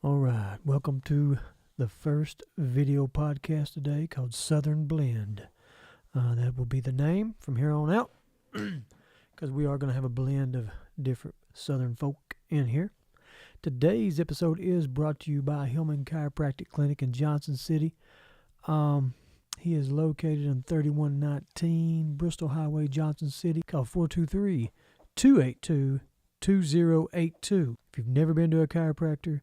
All right, welcome to the first video podcast today called Southern Blend. That will be the name from here on out because we are going to have a blend of different Southern folk in here. Today's episode is brought to you by Hillman Chiropractic Clinic in Johnson City. He is located in 3119 Bristol Highway, Johnson City. Call 423-282-2082. If you've never been to a chiropractor,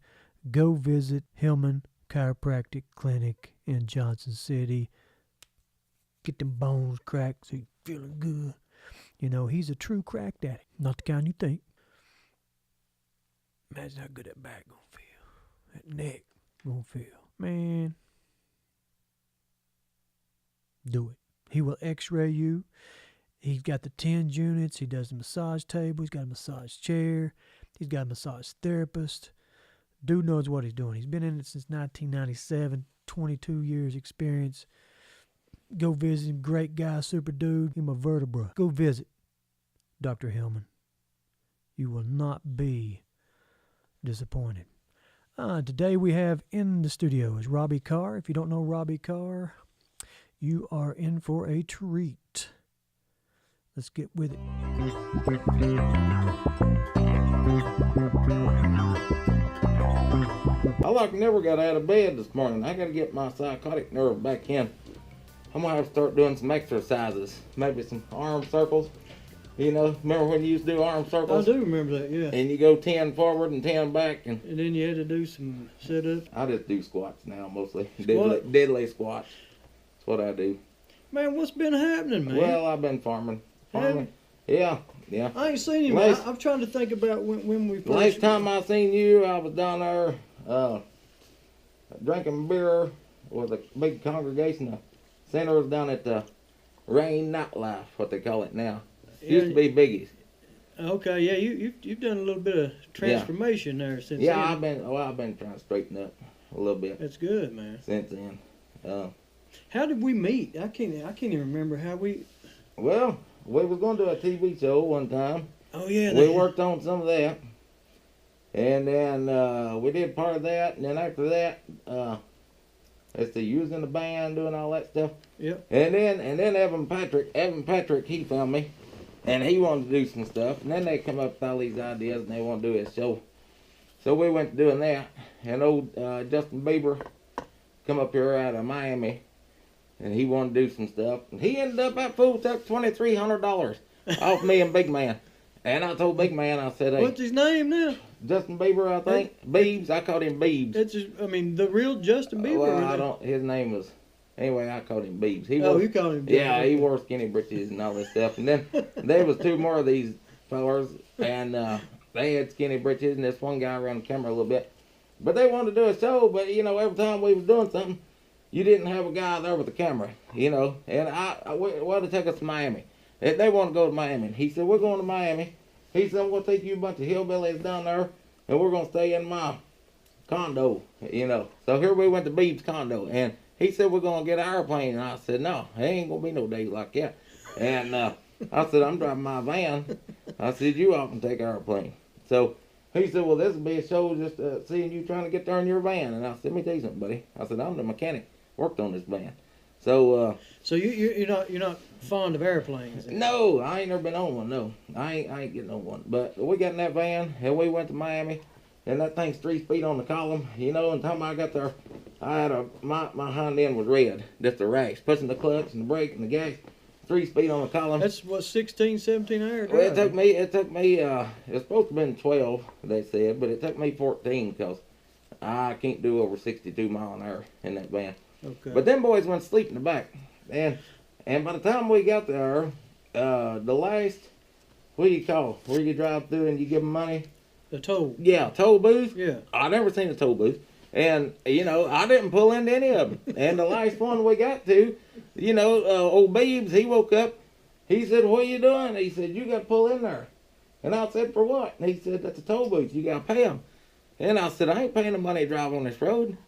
go visit Hillman Chiropractic Clinic in Johnson City. Get them bones cracked so you're feeling good. You know, he's a true crack addict. Not the kind you think. Imagine how good that back gonna feel. That neck gonna feel. Man. Do it. He will x-ray you. He's got the 10 units. He does the massage table. He's got a massage chair. He's got a massage therapist. Dude knows what he's doing. He's been in it since 1997, 22 years experience. Go visit him. Great guy, super dude. Give him a vertebra. Go visit Dr. Hillman. You will not be disappointed. Today we have in the studio is Robbie Carr. If you don't know Robbie Carr, you are in for a treat. Let's get with it. I never got out of bed this morning. I got to get my psychotic nerve back in. I'm going to have to start doing some exercises. Maybe some arm circles. You know, remember when you used to do arm I circles? do remember that, yeah. And you go 10 forward and 10 back. And then you had to do some sit-ups. I just do squats now, mostly. Squat? Diddly squats. That's what I do. Man, what's been happening, man? Well, I've been farming. Yeah. I ain't seen you. I'm trying to think about when we first... Last time I seen you, I was down there drinking beer with a big congregation of sinners down at the Rain Nightlife, what they call it now. Used to be Biggie's. Okay, yeah, you've done a little bit of transformation there since then. Yeah, I've been trying to straighten up a little bit. That's good, man. Since then. How did we meet? I can't even remember how we... Well, we was going to do a TV show one time. Oh, yeah. We worked on some of that. And then we did part of that. And then after that, using the band, doing all that stuff. Yep. And then Evan Patrick, he found me. And he wanted to do some stuff. And then they come up with all these ideas and they want to do his show. So we went to doing that. And old Justin Bieber come up here out of Miami. And he wanted to do some stuff. And he ended up, that fool took $2,300 off me and Big Man. And I told Big Man, I said, hey. What's his name now? Justin Bieber, I think. Biebs. I called him Biebs. The real Justin Bieber. Well, his name was, anyway, I called him Biebs. You called him Biebs. Yeah, he wore skinny britches and all this stuff. And then there was two more of these fellers, and they had skinny britches, and this one guy around the camera a little bit. But they wanted to do a show, but, you know, every time we was doing something, you didn't have a guy there with a camera, you know. And well, they took us to Miami. They want to go to Miami. He said, we're going to Miami. He said, we'll take you a bunch of hillbillies down there, and we're going to stay in my condo, you know. So here we went to Biebs' condo, and he said, we're going to get an airplane. And I said, no, there ain't going to be no days like that. And I said, I'm driving my van. I said, you off and take an airplane. So he said, well, this will be a show just seeing you trying to get there in your van. And I said, let me tell you something, buddy. I said, I'm the mechanic, worked on this van. So you're not fond of airplanes? No, I ain't never been on one. No, I ain't getting on one. But we got in that van and we went to Miami, and that thing's 3 feet on the column. You know, and the time I got there, I had my hind end was red, just a rash, pushing the clutch and the brake and the gas. 3 feet on the column. That's what 16, 17 hours. Well, it took me. It's supposed to have been 12, they said, but it took me 14 because I can't do over 62 miles an hour in that van. Okay. But them boys went to sleep in the back. And by the time we got there, the last, what do you call, where you drive through and you give them money? The toll. Yeah, toll booth. Yeah. I never seen a toll booth. And, you know, I didn't pull into any of them. And the last one we got to, you know, old Biebs, he woke up. He said, what are you doing? He said, you got to pull in there. And I said, for what? And he said, that's a toll booth. You got to pay them. And I said, I ain't paying the money to drive on this road.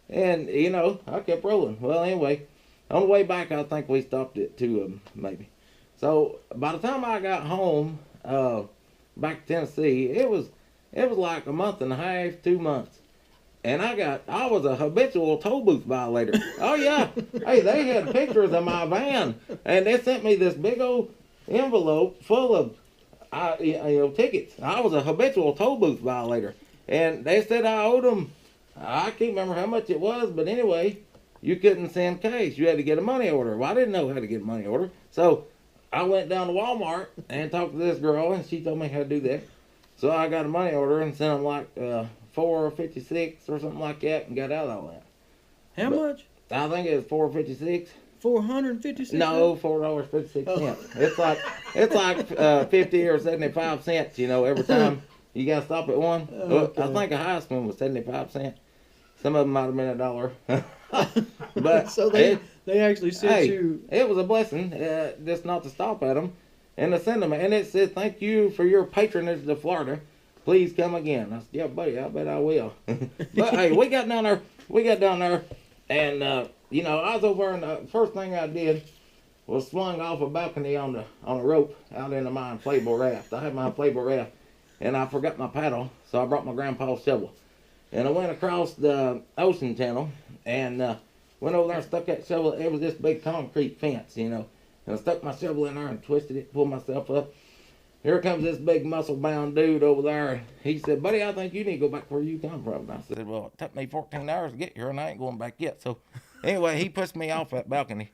And, you know, I kept rolling. Well, anyway, on the way back, I think we stopped at 2 of them, maybe. So, by the time I got home, back to Tennessee, it was like a month and a half, 2 months. And I was a habitual toll booth violator. Oh yeah. Hey, they had pictures of my van, and they sent me this big old envelope full of, tickets. I was a habitual toll booth violator, and they said I owed them. I can't remember how much it was, but anyway, you couldn't send cash. You had to get a money order. Well, I didn't know how to get a money order, so I went down to Walmart and talked to this girl, and she told me how to do that. So I got a money order and sent them like $4.56 or something like that, and got out of all that. How much? I think it was $4.56. 456? No, $4.56. It's like 50 or 75 cents. Every time you gotta stop at one. Okay. I think the highest one was 75 cents. Some of them might have been $1. But So they actually sent you. It was a blessing, just not to stop at them and to send them. And it said, "Thank you for your patronage to Florida. Please come again." I said, "Yeah, buddy, I bet I will." But hey, we got down there, and I was over, and the first thing I did was swung off a balcony on a rope out into my inflatable raft. I had my inflatable raft, and I forgot my paddle, so I brought my grandpa's shovel, and I went across the ocean channel and went over there and stuck that shovel. It was this big concrete fence, and I stuck my shovel in there and twisted it, pulled myself up. Here comes this big muscle-bound dude over there. He said, "Buddy, I think you need to go back where you come from." And I said, "Well, it took me 14 hours to get here, and I ain't going back yet." So, anyway, he pushed me off that balcony.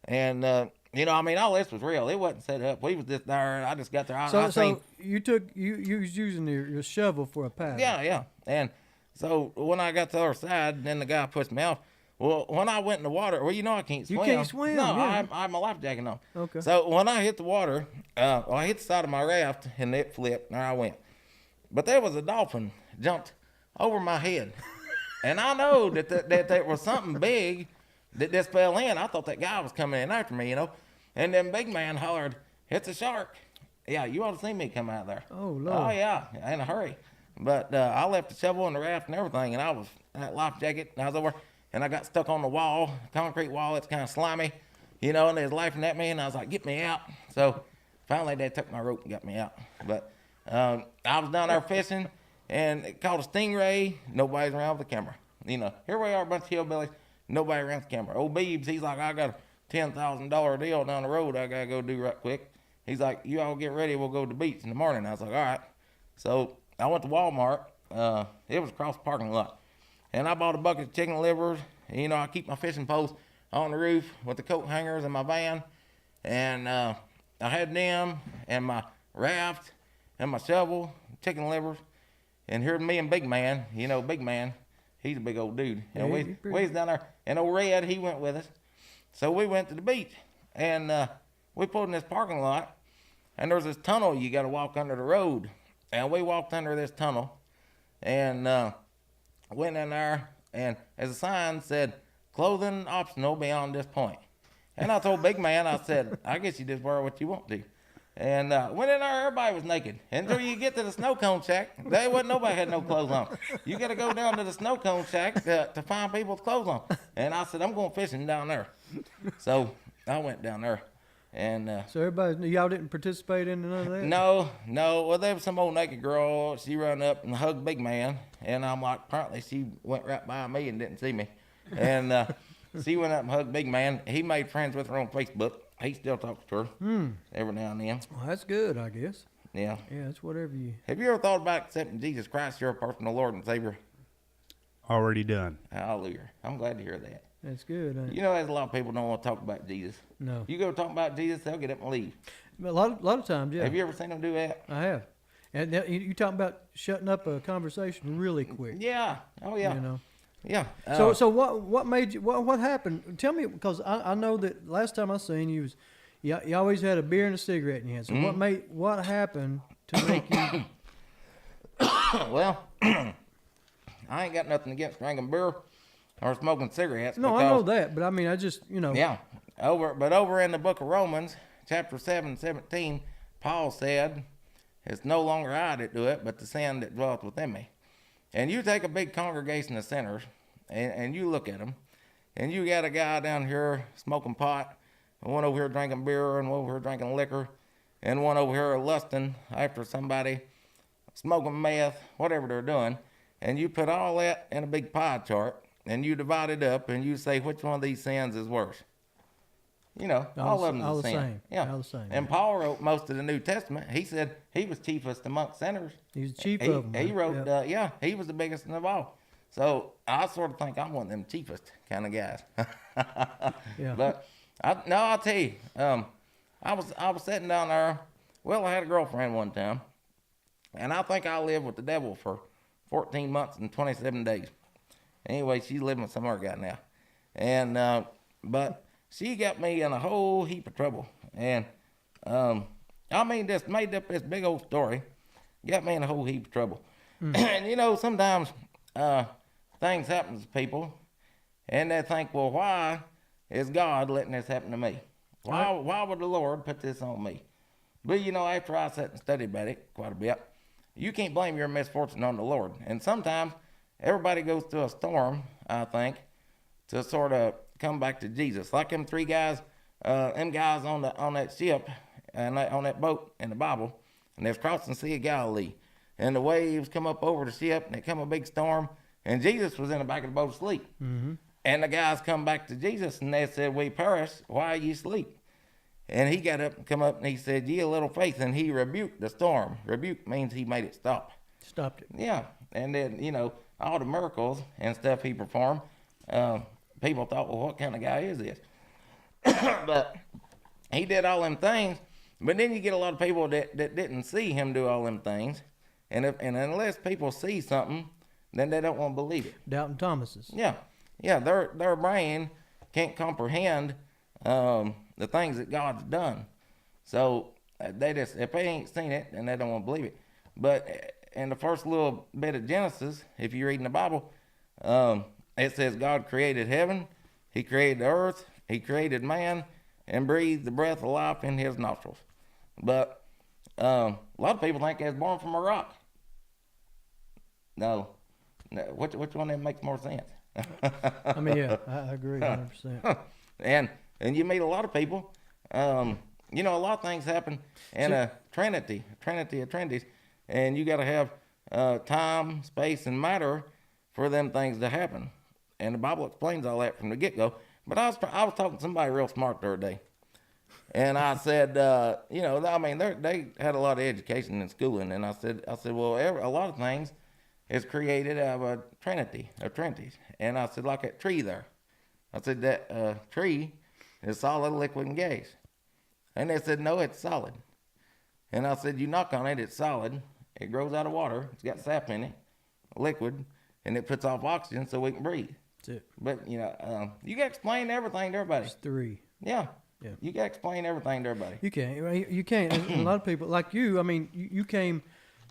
And, all this was real. It wasn't set up. We was just there. I just got there. So you was using your shovel for a paddle. Yeah. And so when I got to the other side, then the guy pushed me off. Well, when I went in the water, I can't swim. You can't swim. No, yeah. I have my life jacket on. Okay. So when I hit the water, I hit the side of my raft and it flipped and there I went. But there was a dolphin jumped over my head, and I know that there was something big that just fell in. I thought that guy was coming in after me, And then big man hollered, "It's a shark!" Yeah, you ought to see me come out there. Oh Lord. Oh yeah, in a hurry. But I left the shovel in the raft and everything, and I was in that life jacket, and I was over. And I got stuck on the wall, concrete wall. It's kind of slimy, and they was laughing at me. And I was like, "Get me out!" So finally, they took my rope and got me out. But I was down there fishing and caught a stingray. Nobody's around with the camera. Here we are, a bunch of hillbillies. Nobody around with the camera. Old Beebs, he's like, "I got a $10,000 deal down the road. I gotta go do right quick." He's like, "You all get ready. We'll go to the beach in the morning." I was like, "All right." So I went to Walmart. It was across the parking lot. And I bought a bucket of chicken livers. And, I keep my fishing poles on the roof with the coat hangers in my van. And I had them and my raft and my shovel, chicken livers. And here's me and Big Man. Big Man, he's a big old dude. And we was down there. And old Red, he went with us. So we went to the beach. And we pulled in this parking lot. And there's this tunnel you got to walk under the road. And we walked under this tunnel. And went in there, and as a sign said, "Clothing optional beyond this point." And I told Big Man, I said, "I guess you just wear what you want to." And went in there, everybody was naked. Until you get to the snow cone shack, nobody had no clothes on. You got to go down to the snow cone shack to find people with clothes on. And I said, "I'm going fishing down there." So I went down there. And so y'all didn't participate in none of that? No. Well, there was some old naked girl. She ran up and hugged Big Man, and I'm like, apparently she went right by me and didn't see me. And she went up and hugged Big Man. He made friends with her on Facebook. He still talks to her every now and then. Well, that's good, I guess. Yeah. Yeah, it's whatever you. Have you ever thought about accepting Jesus Christ, your personal Lord and Savior? Already done. Hallelujah. I'm glad to hear that. That's good. Ain't it? There's a lot of people don't want to talk about Jesus. No. You go talk about Jesus, they'll get up and leave. A lot of times, yeah. Have you ever seen them do that? I have. And you talking about shutting up a conversation really quick. Yeah. Oh yeah. Yeah. So what made you? What happened? Tell me, because I know that last time I seen you was, you always had a beer and a cigarette in your hand. So what happened to make you? Well, I ain't got nothing against drinking beer or smoking cigarettes. No, I know that, but I mean, I just Yeah. Over in the book of Romans, chapter 7:17, Paul said, "It's no longer I that do it, but the sin that dwelleth within me." And you take a big congregation of sinners, and you look at them, and you got a guy down here smoking pot, and one over here drinking beer, and one over here drinking liquor, and one over here lusting after somebody, smoking meth, whatever they're doing. and you put all that in a big pie chart, and you divide it up, and you say which one of these sins is worse. You know, all of them all is a the sin. same. Yeah. All the same. And Paul wrote most of the New Testament. He said he was chiefest amongst sinners. He was the chief of them. He wrote, Yep. he was the biggest of all. So I sort of think I'm one of them chiefest kind of guys. Yeah. But I'll tell you, I was sitting down there. Well, I had a girlfriend one time, and I think I lived with the devil for 14 months and 27 days. Anyway, she's living with some other guy now, and but she got me in a whole heap of trouble, and I mean, just made up this big old story, got me in a whole heap of trouble. And you know, sometimes things happen to people, and they think, well, why is God letting this happen to me? Why would the Lord put this on me? But you know, after I sat and studied about it quite a bit, you can't blame your misfortune on the Lord. And sometimes everybody goes through a storm, I think, to sort of come back to Jesus. Like them three guys, them guys on that ship and on that boat in the Bible, and they was crossing the Sea of Galilee. And the waves come up over the ship, and it come a big storm, and Jesus was in the back of the boat asleep. Mm-hmm. And the guys come back to Jesus, and they said, we perish, why are you asleep? And he got up and come up, and he said, ye a little faith, and he rebuked the storm. Rebuke means he made it stop. Stopped it. Yeah, and then, you know, all the miracles and stuff he performed, people thought, well, what kind of guy is this? But he did all them things, but then you get a lot of people that didn't see him do all them things, and unless people see something, then they don't want to believe it. Doubting Thomases. Yeah, their brain can't comprehend the things that God's done. So they just, if they ain't seen it, then they don't want to believe it. But in the first little bit of Genesis, if you read in the Bible, it says God created heaven, he created the earth, he created man, and breathed the breath of life in his nostrils. But a lot of people think they was born from a rock. No, which one of them makes more sense? I mean, yeah, I agree 100%. And you meet a lot of people. You know, a lot of things happen in a trinity of trinities, and you got to have time, space, and matter for them things to happen. And the Bible explains all that from the get-go. But I was talking to somebody real smart the other day, and I said, you know, I mean, they had a lot of education and schooling, and I said, well, a lot of things is created out of a trinity of trinities. And I said, like that tree there. I said, that tree is solid, liquid, and gas. And they said, no, it's solid. And I said, you knock on it, it's solid. It grows out of water. It's got sap in it, liquid, and it puts off oxygen so we can breathe. That's it. But, you know, you got to explain everything to everybody. It's three. Yeah. Yeah. You got to explain everything to everybody. You can't. Right? You can't. And a lot of people, like you, I mean, you came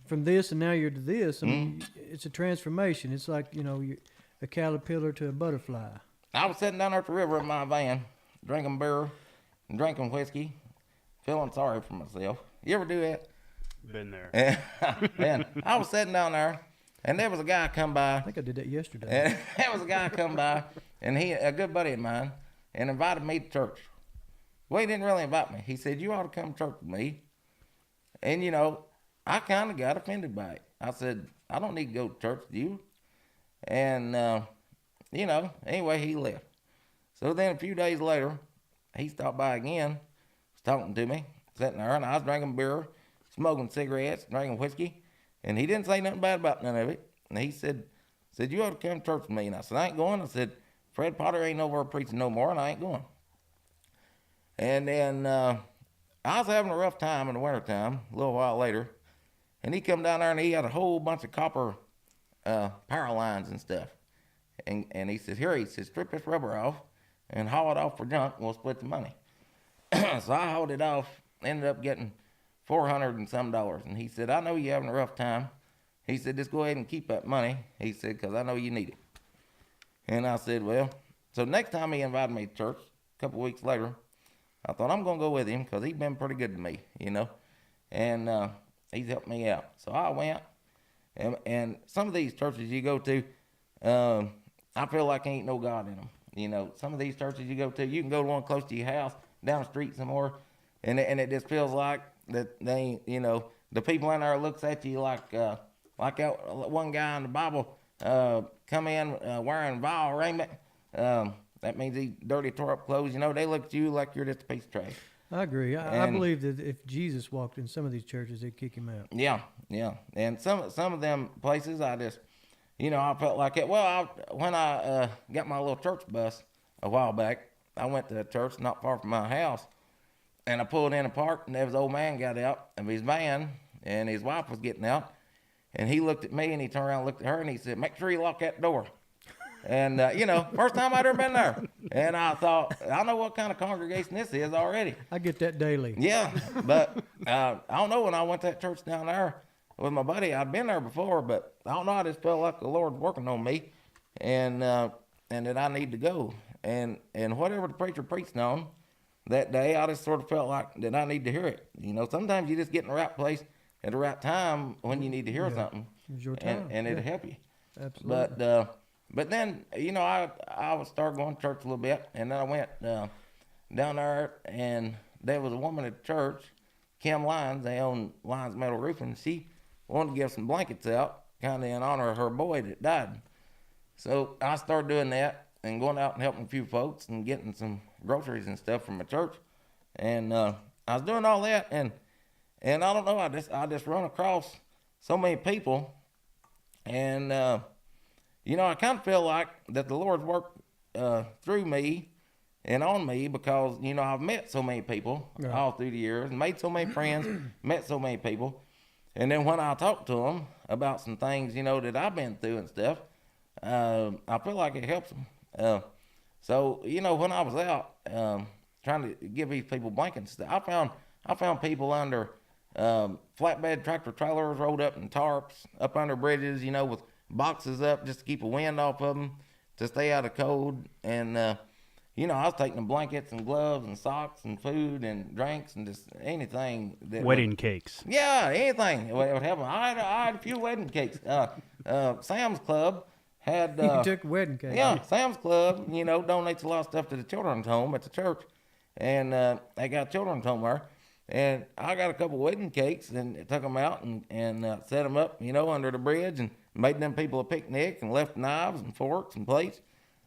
from this and now you're to this. I mean, it's a transformation. It's like, you know, you're a caterpillar to a butterfly. I was sitting down there at the river in my van, drinking beer and drinking whiskey, feeling sorry for myself. You ever do that? Been there. And I was sitting down there, and there was a guy come by. I think I did that yesterday. And there was a guy come by, and he, a good buddy of mine, and invited me to church. Well, he didn't really invite me. He said, you ought to come to church with me. And, you know, I kind of got offended by it. I said, I don't need to go to church with you. And, you know, anyway, he left. So then a few days later, he stopped by again, was talking to me, sitting there, and I was drinking beer, smoking cigarettes, drinking whiskey, and he didn't say nothing bad about none of it. And he said, you ought to come to church with me. And I said, I ain't going. I said, Fred Potter ain't over preaching no more, and I ain't going. And then I was having a rough time in the wintertime, a little while later, and he come down there, and he had a whole bunch of copper power lines and stuff. And he said, here, he said, strip this rubber off and haul it off for junk, and we'll split the money. So I hauled it off, ended up getting $400 and some. And he said, I know you're having a rough time. He said, just go ahead and keep that money. He said, because I know you need it. And I said, well, so next time he invited me to church, a couple weeks later, I thought I'm going to go with him because he's been pretty good to me, you know. And he's helped me out. So I went. And some of these churches you go to, I feel like ain't no God in them. You know, some of these churches you go to, you can go to one close to your house, down the street somewhere, and it just feels like that they, you know, the people in there looks at you like that one guy in the Bible come in wearing vile raiment, that means these dirty, tore up clothes. They look at you like you're just a piece of trash. I agree. I And- believe that if Jesus walked in some of these churches, they'd kick him out. Yeah, yeah. And some of them places, I just, I felt like it. Well, when I got my little church bus a while back, I went to a church not far from my house, and I pulled in a park, and there was an old man got out of his van, and his wife was getting out, and he looked at me, and he turned around and looked at her, and he said, "Make sure you lock that door." And, first time I'd ever been there. And I thought, I know what kind of congregation this is already. I get that daily. Yeah, but I don't know, when I went to that church down there with my buddy, I'd been there before, but I don't know, I just felt like the Lord's working on me, and that I need to go. And whatever the preacher preached on that day, I just sort of felt like that I need to hear it. Sometimes you just get in the right place at the right time when you need to hear something, It's your time. and it'll help you. Absolutely. But then, I would start going to church a little bit, and then I went down there, and there was a woman at church, Kim Lyons, they own Lyons Metal Roofing, and she wanted to give some blankets out, kind of in honor of her boy that died. So I started doing that and going out and helping a few folks and getting some groceries and stuff from my church. And I was doing all that, and I don't know, I just run across so many people, and I kind of feel like that the Lord's worked through me and on me because, I've met so many people all through the years, and made so many friends, met so many people. And then when I talk to them about some things, that I've been through and stuff, I feel like it helps them. So, when I was out trying to give these people blankets, I found people under flatbed tractor trailers rolled up in tarps, up under bridges, with boxes up just to keep the wind off of them, to stay out of cold. And I was taking them blankets and gloves and socks and food and drinks and just anything that Wedding cakes. Yeah, anything that would help them. I had a few wedding cakes. Sam's Club had you took wedding cake. yeah, Sam's Club donates a lot of stuff to the children's home at the church, and they got a children's home there. And I got a couple wedding cakes and took them out and set them up, under the bridge, and made them people a picnic, and left knives and forks and plates.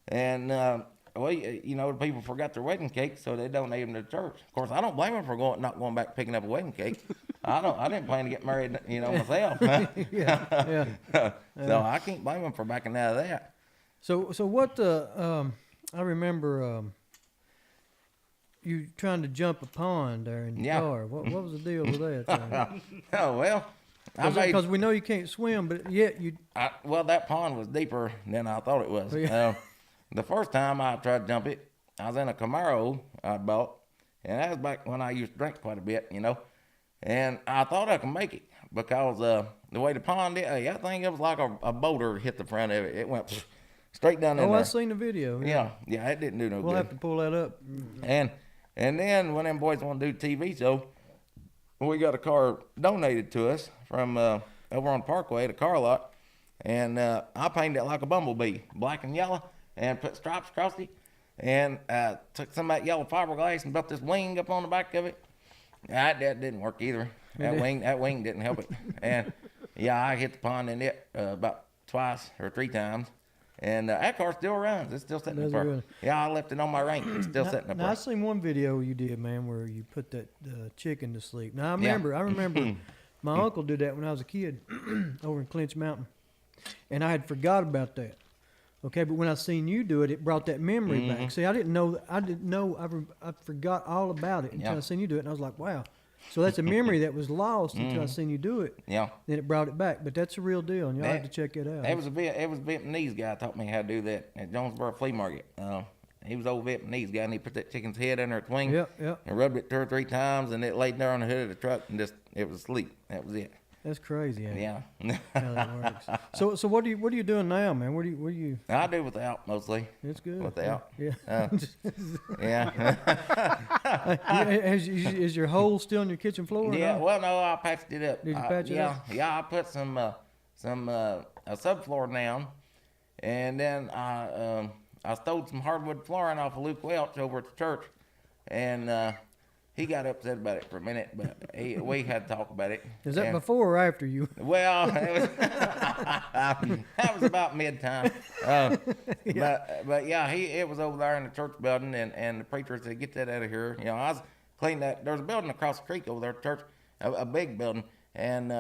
And, the people forgot their wedding cake, so they donated them to the church. Of course, I don't blame them for not going back picking up a wedding cake. I didn't plan to get married, myself. yeah. So I can't blame them for backing out of that. So what I remember you trying to jump a pond there in your car. What was the deal with that? Oh, well, Because we know you can't swim, but yet you. Well, that pond was deeper than I thought it was. Yeah. The first time I tried to jump it, I was in a Camaro I bought, and that was back when I used to drink quite a bit, and I thought I could make it because the way the pond did, I think it was like a boulder hit the front of it. It went straight down in there. I seen the video. Yeah, it didn't do no good. We'll have to pull that up. And then when them boys want to do TV show, we got a car donated to us from over on Parkway, the car lot, and I painted it like a bumblebee, black and yellow, and put stripes across it, and took some of that yellow fiberglass and built this wing up on the back of it. That didn't work either. That wing didn't help it. And I hit the pond in it about twice or three times. And that car still runs. It's still sitting in the park. Really? Yeah, I left it on my rank. It's still sitting in the Now I park. seen one video you did, man, where you put that chicken to sleep. Now I remember my uncle did that when I was a kid over in Clinch Mountain, and I had forgot about that. Okay, but when I seen you do it, it brought that memory back. See, I didn't know. I forgot all about it until I seen you do it, and I was like, wow. So that's a memory that was lost until I seen you do it. Yeah. Then it brought it back. But that's a real deal, and y'all have to check it out. It was a Vietnamese guy taught me how to do that at Jonesboro Flea Market. He was an old Vietnamese guy, and he put that chicken's head under its wing Yep. and rubbed it 2 or 3 times, and it laid there on the hood of the truck, and it was asleep. That was it. That's crazy. Yeah. How that works. So what are you doing now, man? What are you? I do without mostly. It's good. Without. Yeah. Yeah. Is your hole still in your kitchen floor? or Yeah. not? Well, no, I patched it up. Did you patch it up? Yeah, I put some a subfloor down, and then I stole some hardwood flooring off of Luke Welch over at the church, and he got upset about it for a minute, but we had to talk about it. Is that And- before or after you? Well, it was that was about mid-time. But yeah, it was over there in the church building, and the preacher said, "Get that out of here." You know, I was cleaning that. There's a building across the creek over there, church, a big building, and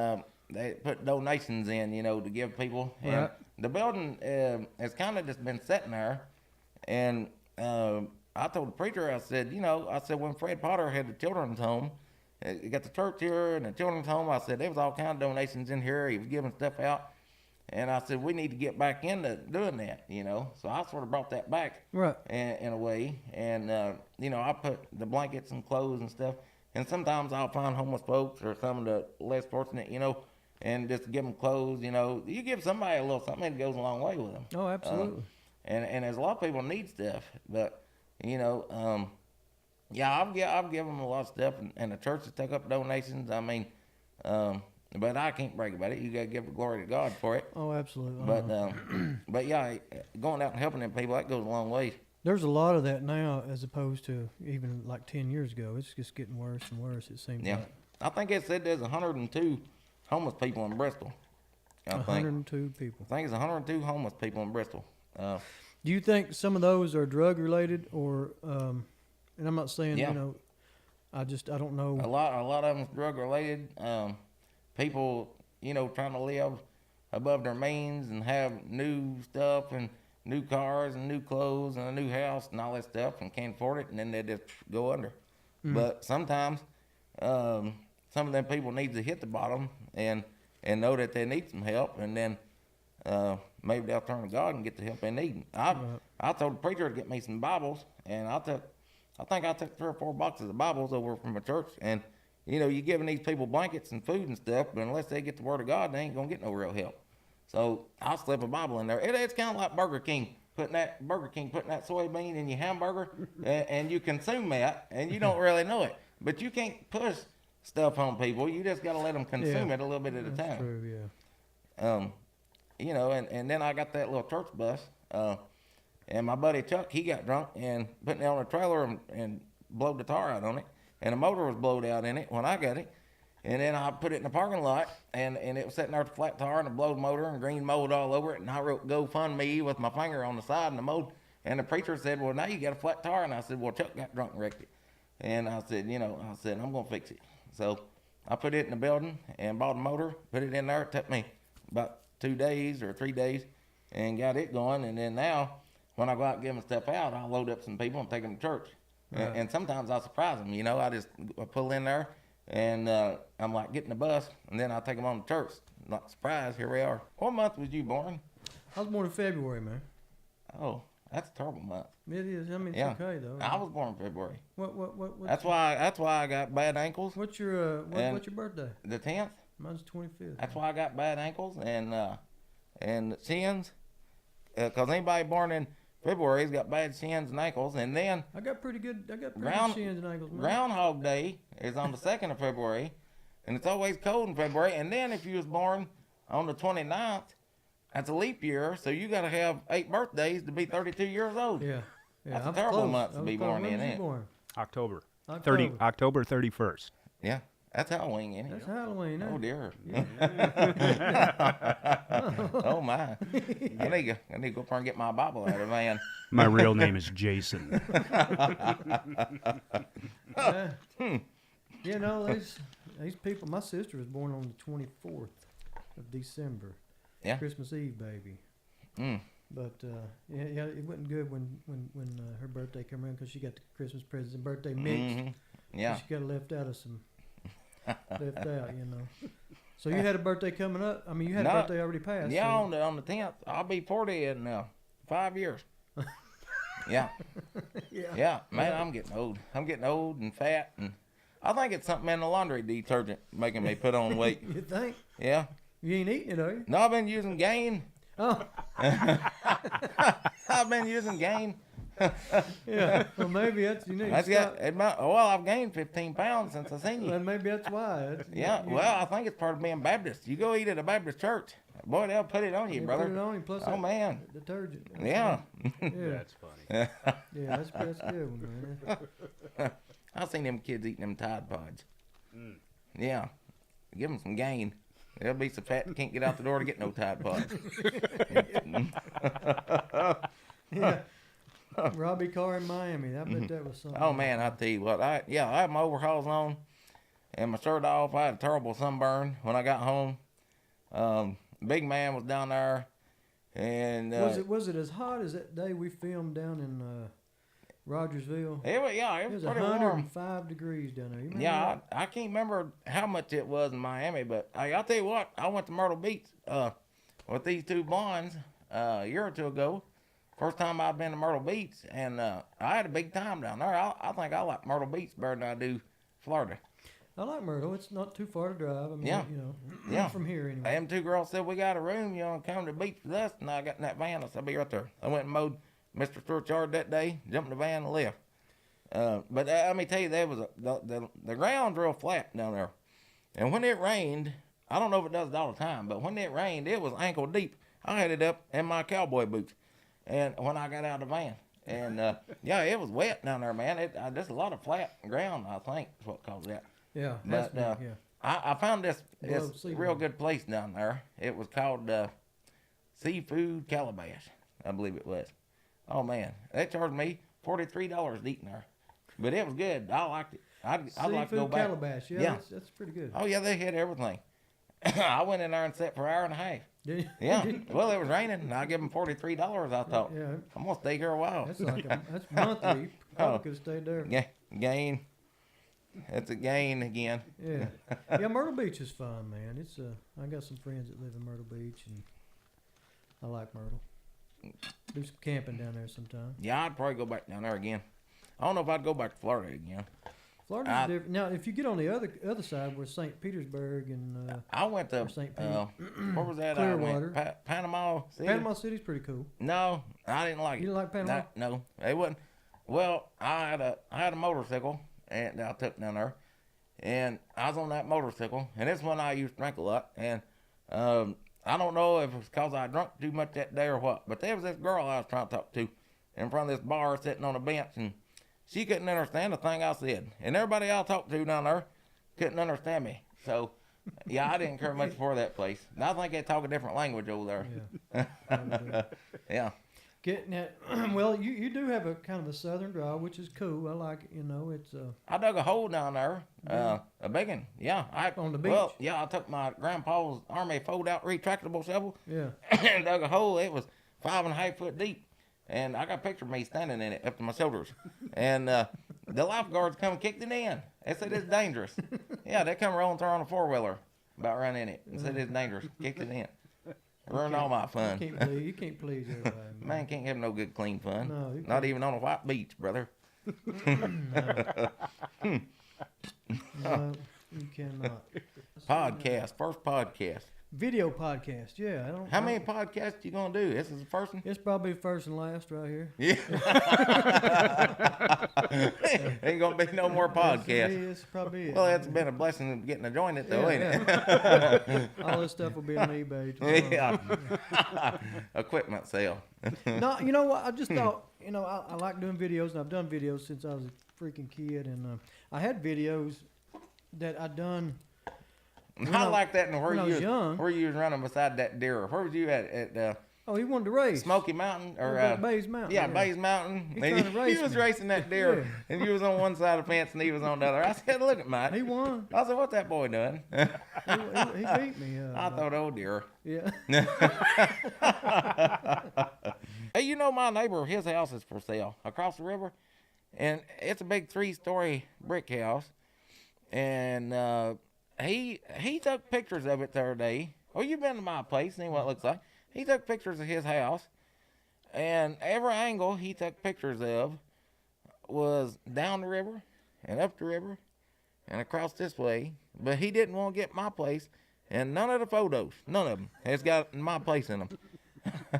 they put donations in, you know, to give people. And Right. the building has kind of just been sitting there, and I told the preacher, I said, you know, when Fred Potter had the children's home. You got the church here and the children's home. I said, there was all kinds of donations in here. He was giving stuff out. And I said, we need to get back into doing that, you know. So I sort of brought that back Right. in a way. And, you know, I put the blankets and clothes and stuff. And sometimes I'll find homeless folks or some of the less fortunate, you know, and just give them clothes, you know. You give somebody a little something, it goes a long way with them. Oh, absolutely. And there's a lot of people need stuff. But, you know, yeah, I've given them a lot of stuff, and the churches take up donations. I mean, but I can't brag about it. You gotta give the glory to God for it. Oh, absolutely. But yeah, going out and helping them people, that goes a long way. There's a lot of that now, as opposed to even like 10 years ago. It's just getting worse and worse. It seems Yeah, like I think it said there's 102 homeless people in Bristol. I think 102 people. it's 102 homeless people in Bristol. Do you think some of those are drug related, or? And I'm not saying Yeah. you know. I don't know. A lot of them's drug related. People, you know, trying to live above their means and have new stuff and new cars and new clothes and a new house and all that stuff and can't afford it, and then they just go under. But sometimes some of them people need to hit the bottom and know that they need some help, and then maybe they'll turn to God and get the help they need. I told the preacher to get me some Bibles, and I think I took 3 or 4 boxes of Bibles over from a church, and you know, you're giving these people blankets and food and stuff, but unless they get the Word of God, they ain't gonna get no real help. So I'll slip a Bible in there. It's kind of like Burger King putting that soybean in your hamburger, and you consume that, and you don't really know it. But you can't push stuff on people. You just gotta let them consume it a little bit at a That's time. true. Yeah. You know, and then I got that little church bus, and my buddy Chuck, he got drunk and put it on a trailer and blowed the tar out on it, and the motor was blowed out in it when I got it, and then I put it in the parking lot, and it was sitting there with a flat tire and a blowed motor and green mold all over it, and I wrote GoFundMe with my finger on the side and the mold, and the preacher said, well, now you got a flat tire, and I said, well, Chuck got drunk and wrecked it, and I said, I'm gonna fix it. So I put it in the building and bought a motor, put it in there. It took me about 2 days or 3 days and got it going. And then now, when I go out giving stuff out, I'll load up some people and take them to church. Right. And sometimes I'll surprise them. You know, I pull in there and I'm like getting the bus, and then I'll take them on to church. Like, surprise, here we are. What month was you born? I was born in February, man. Oh, that's a terrible month. It is. I mean, it's Yeah. okay though. I was born in February. What? That's why I got bad ankles. What's your And- what's your birthday? The 10th. Mine's 25th. That's why I got bad ankles and shins. Because anybody born in February's got bad shins and ankles. And then I got pretty good Ground- shins and ankles, man. Groundhog Day is on the 2nd of February. And it's always cold in February. And then if you was born on the 29th, that's a leap year. So you got to have 8 birthdays to be 32 years old. Yeah. That's a I'm terrible close. month to I was be close. born When in, was you ain't it? born? October. October. October 31st. Yeah. That's Halloween, ain't it? That's Halloween. Oh Huh? dear. Oh my. I need to go up there and get my Bible out of the van. My real name is Jason. You know, these people. My sister was born on the 24th of December. Yeah. Christmas Eve, baby. Mm. But yeah, it wasn't good when her birthday came around because she got the Christmas presents and birthday mixed. Mhm. Yeah. She got left out, you know. So you had a birthday coming up. I mean, you had No. a birthday already passed. Yeah, so- on the 10th. I'll be 40 in 5 years. Yeah. Yeah. Yeah. Man, I'm getting old. I'm getting old and fat, and I think it's something in the laundry detergent making me put on weight. You think? Yeah. You ain't eating it, are you? No, I've been using Gain. Oh, I've been using Gain. yeah. Well, maybe that's you need to That's stop. well, I've gained 15 pounds since I seen you. Well, maybe that's why. Yeah, well, I think it's part of being Baptist. You go eat at a Baptist church, boy, they'll put it on you, brother. Put it on you, plus Oh that man, detergent. yeah. Yeah, That's funny. yeah, that's a good one, man. I seen them kids eating them Tide Pods. Yeah, give them some gain. They'll be so fat they can't get out the door to get no Tide Pods. Yeah. Robbie Carr in Miami. I bet that was something. Oh man, I tell you what, I had my overalls on and my shirt off. I had a terrible sunburn when I got home. Big man was down there, and was it as hot as that day we filmed down in Rogersville? it was It was pretty warm. 105 degrees down there. You remember Yeah, that? I can't remember how much it was in Miami, but I'll tell you what, I went to Myrtle Beach with these two blondes a year or two ago. First time I've been to Myrtle Beach, and I had a big time down there. I think I like Myrtle Beach better than I do Florida. I like Myrtle. It's not too far to drive. I mean, Yeah. you know, Yeah. from here anyway. Them two girls said, we got a room, you know, come to the beach with us. And I got in that van. I said, I'll be right there. I went and mowed Mr. Stewart's yard that day, jumped in the van and left. But let me tell you, there was the ground's real flat down there. And when it rained, I don't know if it does it all the time, but when it rained, it was ankle deep. I had it up in my cowboy boots. And when I got out of the van. And, yeah, it was wet down there, man. There's a lot of flat ground, I think, is what caused that. Yeah. But that's me, yeah. I found this seafood. real good place down there. It was called Seafood Calabash, I believe it was. Oh man, they charged me $43 to eat in there, but it was good. I liked it. I'd like to go Seafood back. Calabash. Yeah, Yeah. That's pretty good. Oh yeah, they had everything. I went in there and sat for an hour and a half. Did you? Yeah, well it was raining, and I give them $43. I thought Yeah. I'm gonna stay here a while. That's like that's monthly. You probably could have stayed there. Gain. It's a gain again. Yeah. Yeah, Myrtle Beach is fun, man. It's I got some friends that live in Myrtle Beach, and I like Myrtle. Do some camping down there sometime. Yeah, I'd probably go back down there again. I don't know if I'd go back to Florida again. Florida's different. Now, if you get on the other side, where St. Petersburg and I went to or St. Pete, where was that? Clearwater. I went? Panama City. Panama City's pretty cool. No, I didn't like it. You didn't like Panama? No, it wasn't. Well, I had a motorcycle and I took down there, and I was on that motorcycle, and this one I used to drink a lot, and I don't know if it's because I drunk too much that day or what, but there was this girl I was trying to talk to in front of this bar sitting on a bench, and she couldn't understand a thing I said, and everybody I talked to down there couldn't understand me. So, yeah, I didn't care much for that place. And I think they talk a different language over there. Yeah. Yeah. Getting that. Well, you do have a kind of a southern draw, which is cool. I like it. You know, it's I dug a hole down there, Yeah. a big one. Yeah, On the beach? Well, yeah, I took my grandpa's Army fold-out retractable shovel yeah. and dug a hole. It was 5.5 foot deep, and I got a picture of me standing in it up to my shoulders. And the lifeguards come and kicked it in. They said it's dangerous. Yeah, they come rolling through on a four-wheeler about running in it and said it's dangerous. Kicked it in. Ruined all my fun. You can't please everybody. Man can't have no good clean fun. No, you Not even on a white beach, brother. No, you cannot. Podcast, first podcast. Video podcast. Yeah, I don't. How many podcasts you gonna do? This is the first one. It's probably first and last right here. Yeah. Ain't gonna be no more podcasts. It's probably it. Well, it's been a blessing getting to join it, though, Yeah, ain't it? All this stuff will be on eBay tomorrow. Yeah. Equipment sale. No, you know what? I just thought, you know, I like doing videos, and I've done videos since I was a freaking kid, and I had videos that I done. I like that. And when I was young. where you was running beside that deer? Where was you at Oh, he wanted to race. Smoky Mountain or Bays Mountain. Yeah, Bays Mountain. He trying to race was me. racing that deer, Yeah. and you was on one side of the fence, and he was on the other. I said, "Look at Mike." He won. I said, "What's that boy doing?" He beat me. I thought, "Oh dear." Yeah. Hey, you know my neighbor, his house is for sale across the river, and it's a big 3-story brick house, and he took pictures of it the other day. Oh, you've been to my place, seen what it looks like. He took pictures of his house, and every angle he took pictures of was down the river and up the river and across this way, but he didn't want to get my place, and none of the photos, none of them, has got my place in them.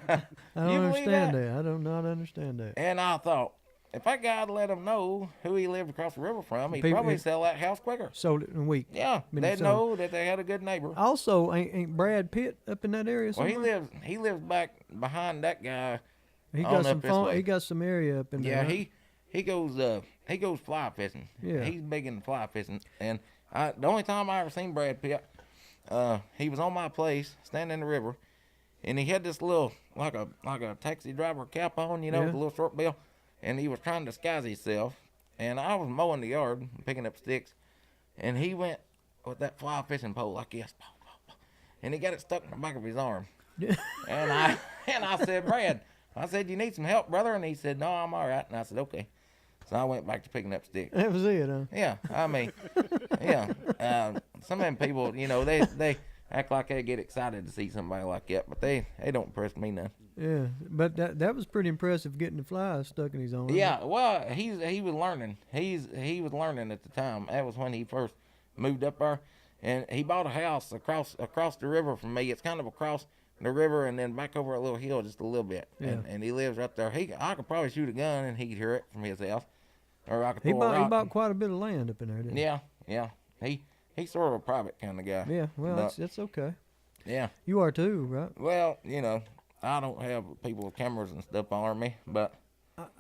I don't You believe understand that? I do not understand that. And I thought, if that guy'd let him know who he lived across the river from, he'd People- probably sell that house quicker. Sold it in a week. Yeah, Been they'd sold. know that they had a good neighbor. Also, ain't Brad Pitt up in that area Well, somewhere? he lives back behind that guy. He on got up some this phone, way. He got some area up in Yeah, there. he goes fly fishing. Yeah. He's big into fly fishing. And the only time I ever seen Brad Pitt, he was on my place, standing in the river, and he had this little, like a taxi driver cap on, you know, Yeah. with a little short bill, and he was trying to disguise himself. And I was mowing the yard, picking up sticks, and he went with that fly fishing pole like this, and he got it stuck in the back of his arm. and I said, Brad, I said, you need some help, brother? And he said, no, I'm all right. And I said, okay. So I went back to picking up sticks. That was it, huh? Yeah, I mean, yeah. Some of them people, you know, they act like they get excited to see somebody like that, but they don't impress me none. Yeah, but that was pretty impressive getting the fly stuck in his arm. Yeah, well, he was learning. He was learning at the time. That was when he first moved up there, and he bought a house across the river from me. It's kind of across the river and then back over a little hill just a little bit. Yeah. And he lives right there. I could probably shoot a gun and he'd hear it from his house, or I could He throw a rock. bought quite a bit of land up in there, didn't he? Yeah. He's sort of a private kind of guy. Yeah, well, But- that's okay. Yeah. You are too, right? Well, you know, I don't have people with cameras and stuff on me, but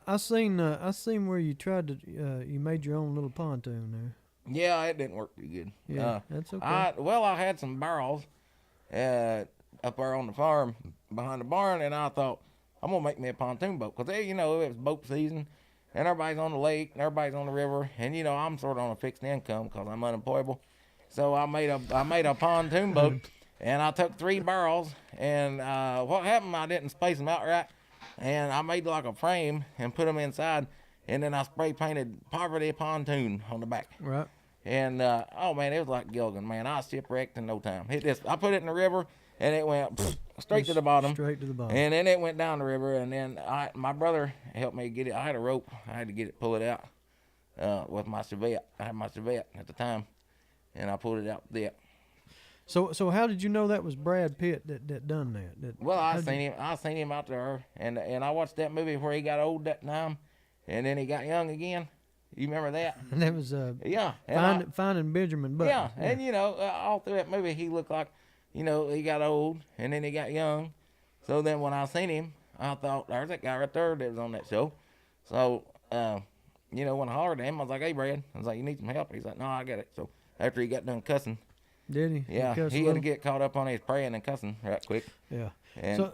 I seen where you tried to you made your own little pontoon there. yeah, it didn't work too good. Yeah, that's okay. I had some barrels up there on the farm behind the barn, and I thought I'm gonna make me a pontoon boat because you know it was boat season, and everybody's on the lake, and everybody's on the river, and you know I'm sort of on a fixed income because I'm unemployable, so I made a pontoon boat, and I took 3 barrels, and what happened? I didn't space them out right, and I made like a frame and put them inside, and then I spray painted Poverty Pontoon on the back. Right. And oh man, it was like Gilligan, man. I shipwrecked in no time. I put it in the river, and it went straight to the bottom. Straight to the bottom. And then it went down the river, and then my brother helped me get it. I had a rope. I had to get it, pull it out with my Chevette. I had my Chevette at the time, and I pulled it out there. So how did you know that was Brad Pitt that done that? Well, I how'd you- seen him out there, and I watched that movie where he got old that time, and then he got young again. You remember that? And that was Yeah. And finding Benjamin Button. yeah, and you know, all through that movie, he looked like, you know, he got old and then he got young. So then when I seen him, I thought, there's that guy right there that was on that show. So, you know, when I hollered at him, I was like, hey, Brad. I was like, you need some help? He's like, no, I got it. So after he got done cussing, Did he? yeah, cussed a he had to little? get caught up on his praying and cussing right quick. Yeah. And So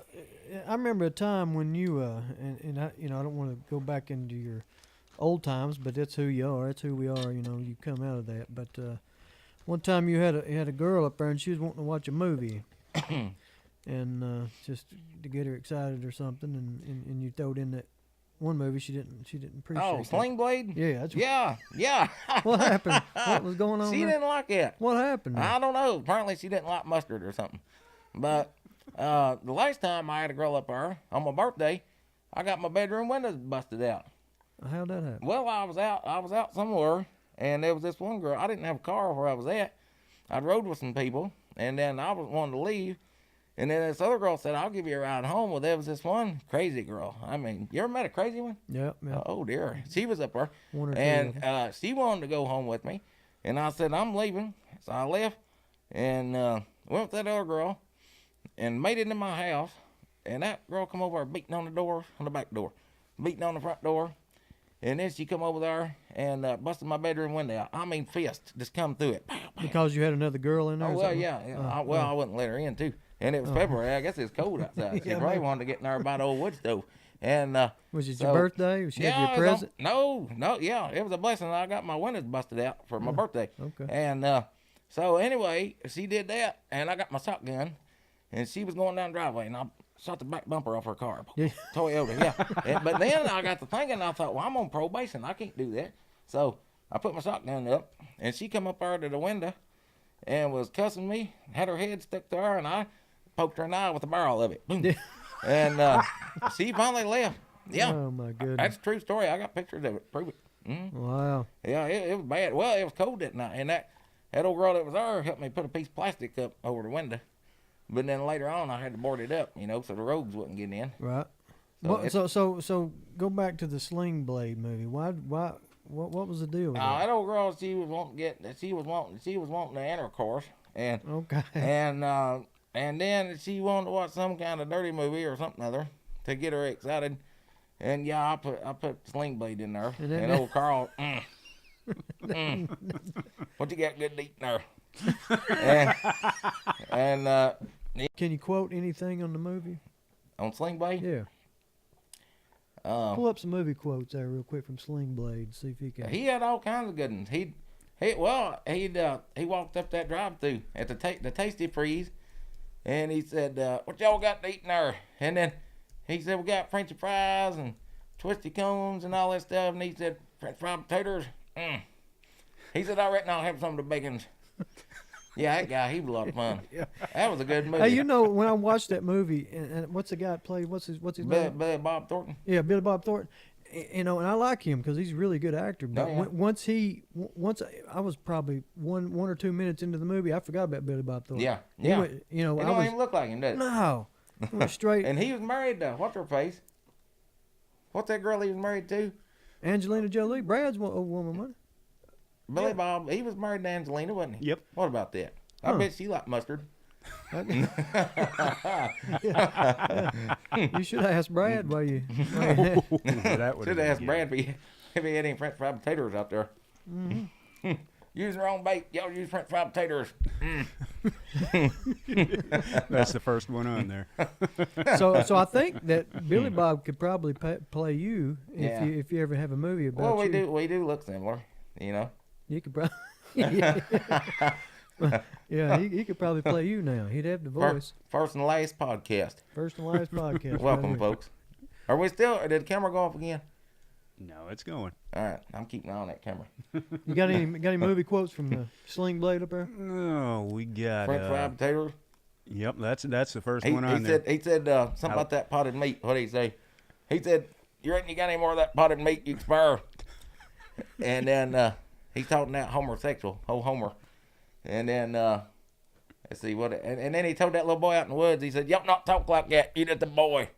I remember a time when you and I, you know, I don't want to go back into your old times, but that's who you are. That's who we are. You know, you come out of that. But one time you had a girl up there, and she was wanting to watch a movie, and just to get her excited or something, and you throwed in that one movie she didn't appreciate. oh, that. Sling Blade? Yeah. That's Yeah. What happened? What was going on She there? didn't like it. What happened? I don't know. Apparently, she didn't like mustard or something. But the last time I had a girl up there on my birthday, I got my bedroom windows busted out. How'd that happen? Well, I was out somewhere, and there was this one girl. I didn't have a car where I was at. I'd rode with some people, and then I was wanting to leave. And then this other girl said, I'll give you a ride home. Well, there was this one crazy girl. I mean, you ever met a crazy one? Yep. Oh, dear. She was up there. One or two. And she wanted to go home with me. And I said, I'm leaving. So I left and went with that other girl and made it in my house. And that girl come over beating on the door, on the back door, beating on the front door. And then she come over there and busted my bedroom window out. I mean, fist just come through it. Pow, pow. Because you had another girl in there. Oh, or well, something? yeah. I wouldn't let her in, too. And it was February. I guess it was cold outside. She Yeah, probably man. wanted to get in there by the old wood stove. And Was it so- your birthday? Was she give you a it was present? yeah, it was a blessing. I got my windows busted out for my birthday. Okay. And so anyway, she did that, and I got my shotgun, and she was going down the driveway, and I shot the back bumper off her car. Yeah. Toyota, yeah. But then I got to thinking, I thought, well, I'm on probation. I can't do that. So I put my shotgun up, and she come up there to the window and was cussing me, had her head stuck to her, and I poked her in the eye with the barrel of it. Boom. And she finally left. Yeah. Oh my goodness. That's a true story. I got pictures of it. Prove it. Wow. Yeah, it was bad. Well, it was cold that night, and that old girl that was there helped me put a piece of plastic up over the window. But then later on, I had to board it up, you know, so the rogues wouldn't get in. Right. So So go back to the Sling Blade movie. What was the deal with that? That old girl, she was wanting the intercourse, and Okay. and then she wanted to watch some kind of dirty movie or something other to get her excited. And yeah, I put Sling Blade in there. And that- And old Carl, what you got good to eat in there? and Can you quote anything on the movie? on Sling Blade, Yeah. Pull up some movie quotes there real quick from Sling Blade. See if he can. he had all kinds of good ones. He walked up that drive-through at the Tasty Freeze, and he said, "What y'all got to eat in there?" And then he said, "We got French fries and twisty cones and all that stuff." And he said, "French fried potatoes." He said, "I reckon I'll have some of the bacons." Yeah, that guy, he was a lot of fun. Yeah. That was a good movie. Hey, you know when I watched that movie, and what's the guy that played? What's his name? Bob Thornton. Yeah, Billy Bob Thornton. You know, and I like him because he's a really good actor. But Oh, yeah. once I was probably one or 2 minutes into the movie, I forgot about Billy Bob Thornton. Yeah, He yeah. went- you know, It I don't was even look like him, does it? no, he went straight. And he was married to, what's her face? What's that girl he was married to? Angelina Jolie, Brad's old woman, wasn't Billy Bob. He was married to Angelina, wasn't he? Yep. What about that? I Huh. bet she liked mustard. it? You should have asked Brad why you. Why you That would Should have asked Brad if he had any French fried potatoes out there. Mm-hmm. Use the wrong bait. Y'all use French fried potatoes. That's the first one on there. so I think that Billy Bob could probably play you if Yeah. you ever have a movie about Well, you. we do look similar, you know. You could probably. Yeah, he could probably play you now. He'd have the voice. First and last podcast. First and last podcast. Welcome, right here. folks. Are we still? Did the camera go off again? No, it's going. All right, I'm keeping an eye on that camera. You got any movie quotes from the Sling Blade up there? No, we got. French fried potatoes. Yep, that's the first He one on there. said something about that potted meat. What did he say? He said, "You reckon you got any more of that potted meat? You expire." And then he's talking that homosexual, Homer. And then let's see what. And then he told that little boy out in the woods. He said, "Y'all not talk like that. You just a boy."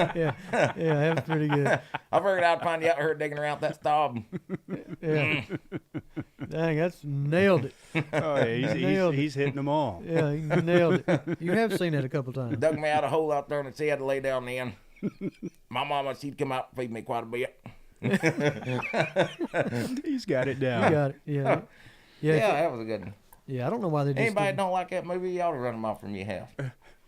Yeah, that was pretty good. I figured I'd find you out here digging around that stub. Yeah, dang, that's nailed it. Oh, yeah, Nailed it. he's hitting them all. Yeah, you nailed it. You have seen that a couple times. Dug me out a hole out there and she had to lay down in. My mama, she'd come out and feed me quite a bit. He's got it You down. got it. Yeah, Yeah, yeah. that was a good one. Yeah, I don't know why they just. Anybody didn't- don't like that movie, you ought to run them off from your house.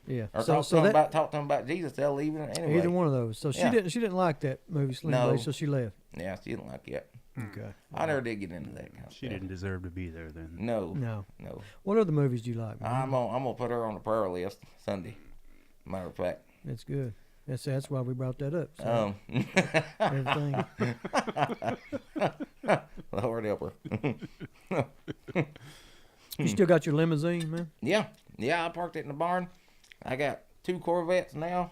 Yeah. Or So talk to that them about Jesus, they'll leave it anyway. either one of those. So Yeah. she didn't like that movie Sling No. Blade, so she left. Yeah, she didn't like it. Okay. I never did get into that kind of She stuff. didn't deserve to be there then. No, No. no. What other movies do you like? man? I'm gonna put her on the prayer list Sunday. Matter of fact. That's good. That's why we brought that up. So Um, everything. Lord help her. You still got your limousine, man? Yeah, I parked it in the barn. I got 2 Corvettes now.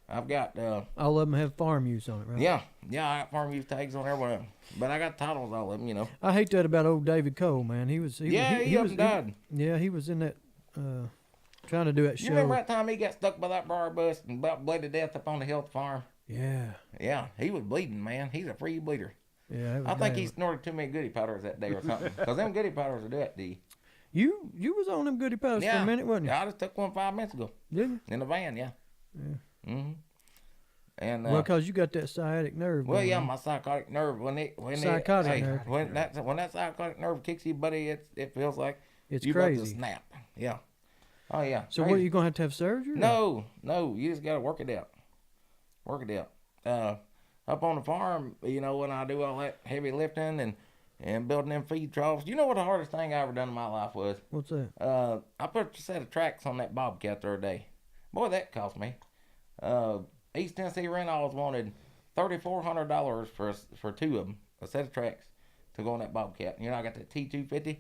I've got All of them have farm use on it, right? yeah, I got farm use tags on every one of them. But I got titles all of them, you know. I hate that about old David Cole, man. He He up and died. Yeah, he was in that trying to do that You show. remember that time he got stuck by that bar bus and about bled to death up on the health farm? Yeah. Yeah, he was bleeding, man. He's a free bleeder. Yeah. That was I think bad. he snorted too many goody powders that day or something. Because them goody powders will do that to you. You was on them goody powders for a minute, wasn't you? Yeah, I just took one 5 minutes ago Didn't you? in the van, yeah. Yeah. Mm-hmm. And Well, cause you got that sciatic nerve. well, going yeah, on. my psychotic nerve when Psychotic nerve. when that psychotic nerve kicks you, buddy, it feels like It's you about to crazy. snap. Yeah. Oh yeah. So what? crazy. You gonna have to have surgery? or- No, you just gotta work it out. Work it out. Up on the farm, you know, when I do all that heavy lifting and building them feed troughs, you know what the hardest thing I ever done in my life was? What's that? I put a set of tracks on that bobcat the other day. Boy, that cost me. East Tennessee Reynolds wanted $3,400 for 2 of them, a set of tracks to go on that bobcat. You know, I got that T250,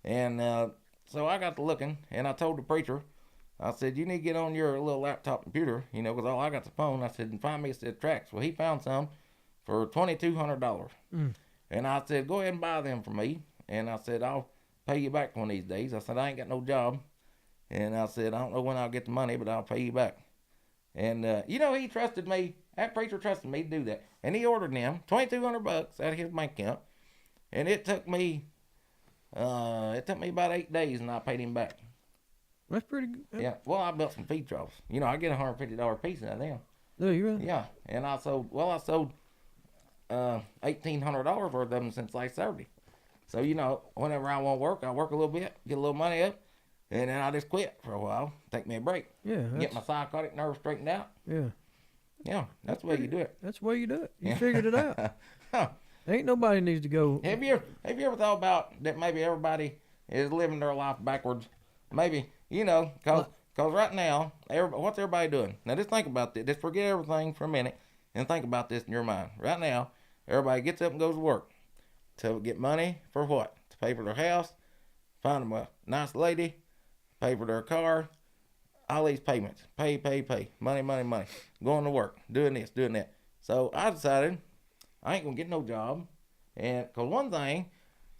and so I got to looking, and I told the preacher, I said, you need to get on your little laptop computer, you know, because all I got's a phone. I said, and find me a set of tracks. Well, he found some for $2,200. And I said, go ahead and buy them for me. And I said, I'll pay you back one of these days. I said, I ain't got no job. And I said, I don't know when I'll get the money, but I'll pay you back. And, you know, he trusted me. That preacher trusted me to do that. And he ordered them, $2,200 out of his bank account. And it took me about 8 days, and I paid him back. That's pretty good. Yeah. Well, I built some feed troughs. You know, I get $150 a piece out of them. No, you really? Yeah, and I sold $1,800 worth of them since last Saturday. So whenever I want to work, I work a little bit, get a little money up, and then I just quit for a while, take me a break, Yeah. get my psychotic nerves straightened out. Yeah. Yeah, that's the way you do it. That's the way you do it. You Yeah. figured it out. Huh. Ain't nobody needs to go. Have you ever thought about that? Maybe everybody is living their life backwards. Maybe cause right now, what's everybody doing? Now just think about this. Just forget everything for a minute and think about this in your mind. Right now, everybody gets up and goes to work to get money for what? To pay for their house, find them a nice lady, pay for their car, all these payments, pay, money, going to work, doing this, doing that. So I decided I ain't gonna get no job, and cause one thing,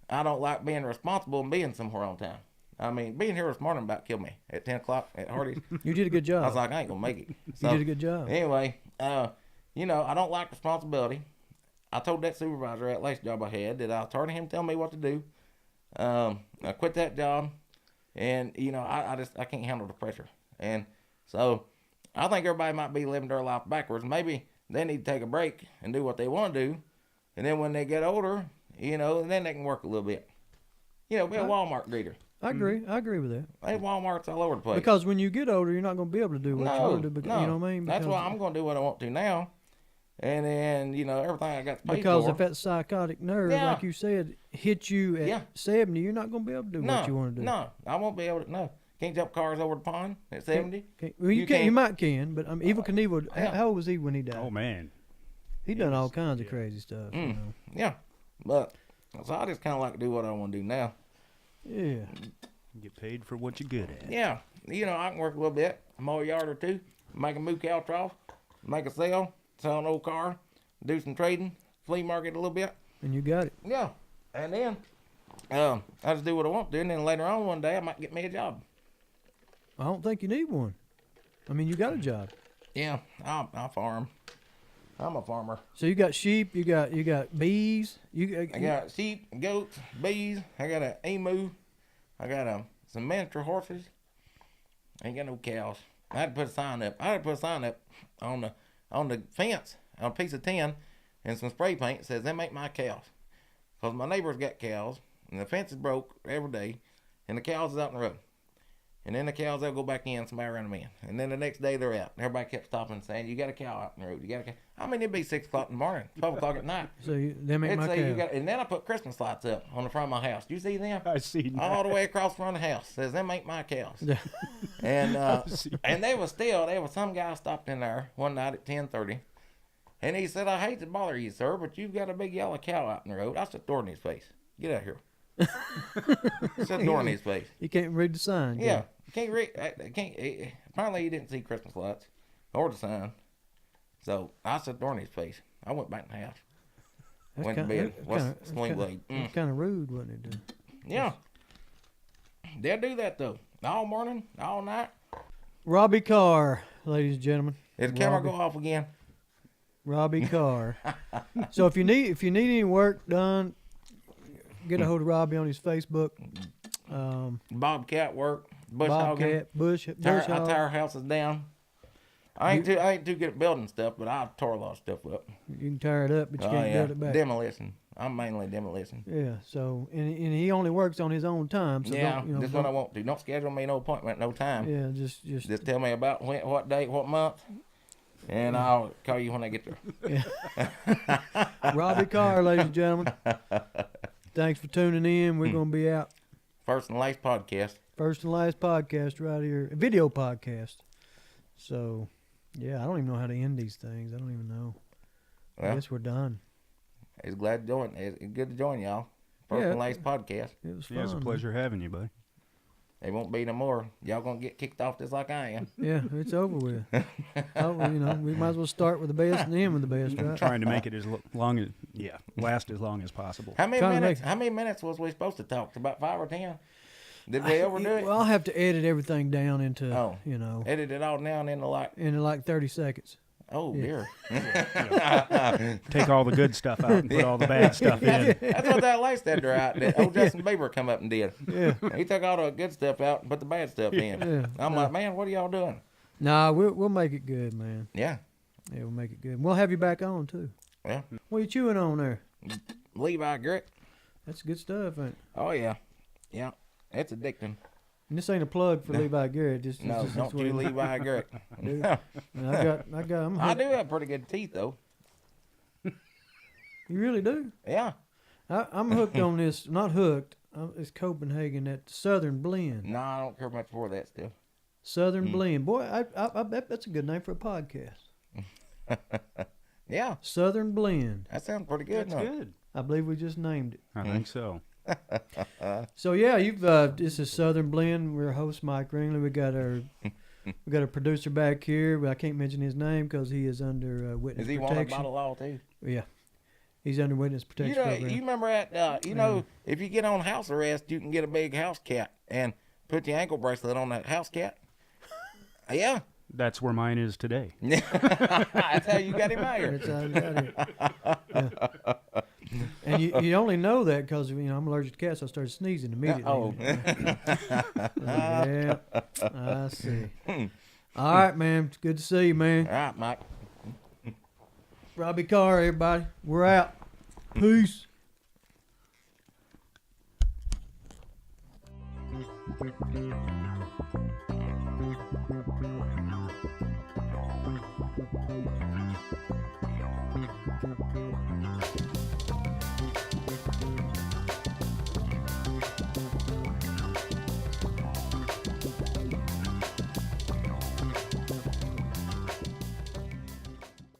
I don't like being responsible and being somewhere on time. I mean, being here this morning about killed me at 10 o'clock at Hardy's. You did a good job. I was like, I ain't gonna make it. So, you did a good job. Anyway, I don't like responsibility. I told that supervisor at last job I had that I was tired of him telling me what to do. I quit that job, and I can't handle the pressure. And so I think everybody might be living their life backwards. Maybe they need to take a break and do what they want to do, and then when they get older, then they can work a little bit. Be a Walmart greeter. I agree. I agree with that. Hey, Walmart's all over the place. Because when you get older, you're not going to be able to do what you want to do. No. You know what I mean? That's why I'm going to do what I want to now. And then, everything I got to pay because for. if that psychotic nerve, Yeah. like you said, hits you at 70, you're not going to be able to do what you want to do. No, I won't be able to. No. Can't jump cars over the pond at 70. Well, you can't. You might can, but Evil Knievel, Yeah. how old was he when he died? Oh man, He done all kinds of crazy stuff. You know? Yeah. But, so I just kind of like to do what I want to do now. Yeah. get paid for what you're good at. Yeah. I can work a little bit, mow a yard or two, make a moo cow trough, make a sell an old car, do some trading, flea market a little bit. And you got it. Yeah. And then, I just do what I want to, and then later on one day I might get me a job. I don't think you need one. I mean, you got a job. Yeah, I farm. I'm a farmer. So you got sheep, you got bees. I got sheep, goats, bees. I got an emu. I got some miniature horses. I ain't got no cows. I had to put a sign up. On the fence on a piece of tin and some spray paint that says them ain't my cows. Because my neighbor's got cows and the fence is broke every day and the cows is out in the road. And then the cows, they'll go back in, somebody run them in. And then the next day they're out. Everybody kept stopping and saying, you got a cow out in the road. You got a cow. I mean, it'd be 6 o'clock in the morning, 12 o'clock at night. So them ain't my cow. And then I put Christmas lights up on the front of my house. Do you see them? I see. All the way across the front of the house. Says, them ain't my cows. And see. and there was some guy stopped in there one night at 10:30. And he said, I hate to bother you, sir, but you've got a big yellow cow out in the road. I said, door in his face. Get out here. Said door in his face. You can't read the sign. can Yeah. you? Can't read. Apparently, he didn't see Christmas lights or the sign. So I said, door in his face. I went back in the house. That's Went to bed. Swing blade. That's kind of rude, wasn't it? Yeah. They'll do that, though. All morning, all night. Robbie Carr, ladies and gentlemen. Did the camera Robbie. go off again? Robbie Carr. So if you need any work done, get a hold of Robbie on his Facebook. Bobcat work. Bush hogging. Bobcat, Bush I hog. tear houses down. I ain't too good at building stuff, but I tore a lot of stuff up. You can tear it up, but you can't build it back. Demolition. I'm mainly demolition. Yeah. So and he only works on his own time. So Yeah, don't, you know, that's what I want to. Don't schedule me no appointment, no time. Yeah, just Just tell me about when, what date, what month, and I'll call you when I get there. Robbie Carr, ladies and gentlemen. Thanks for tuning in. We're gonna be out. First and last podcast. First and last podcast right here, a video podcast. So, yeah, I don't even know how to end these things. I don't even know. I Well, guess we're done. it's glad to join. It's good to join y'all. First Yeah. and last podcast. It was fun. Yeah, it's a man. pleasure having you, buddy. They won't be no more. Y'all gonna get kicked off just like I am. Yeah, it's over with. We might as well start with the best and end with the best, right? Trying to make it as long as last as long as possible. How many Trying to minutes? make- How many minutes was we supposed to talk? About 5 or 10? Did we overdo it? Well, I'll have to edit everything down into, Oh. Edit it all down into like. into like 30 seconds. Oh Yeah. dear. Take all the good stuff out and put all the bad stuff in. That's what that last editor out that old Justin Bieber come up and did. Yeah. He took all the good stuff out and put the bad stuff in. Yeah. I'm like, man, what are y'all doing? Nah, we'll make it good, man. Yeah. Yeah, we'll make it good. We'll have you back on too. Yeah. What are you chewing on there? Levi Grit. That's good stuff, ain't it? Oh yeah, yeah. It's addicting. And this ain't a plug for No. Levi Garrett. Just No, just don't what do he- Levi Grit. Dude, I got. I'm I hooked. do have pretty good teeth though. You really do. Yeah. I'm hooked on this. Not hooked. It's Copenhagen, that Southern Blend. No, I don't care much for that still. Southern Blend. Boy, I bet that's a good name for a podcast. Yeah, Southern Blend. that sounds pretty good. That's no? good. I believe we just named it. I think so. So yeah, you've this is Southern Blend. We're host Mike Ringley. We got a producer back here. I can't mention his name because he is under witness Is he protection. wanted by the law too? Yeah, he's under witness protection You know, program. you remember that? You know, if you get on house arrest, you can get a big house cat and put your ankle bracelet on that house cat. Yeah, That's where mine is today. that's how you got him out here. That's how he got it. Yeah. And you only know that because I'm allergic to cats. So I started sneezing immediately. Oh, Yeah, I see. All right, man. It's good to see you, man. all right, Mike. Robbie Carr, everybody. We're out. Peace. Thank you.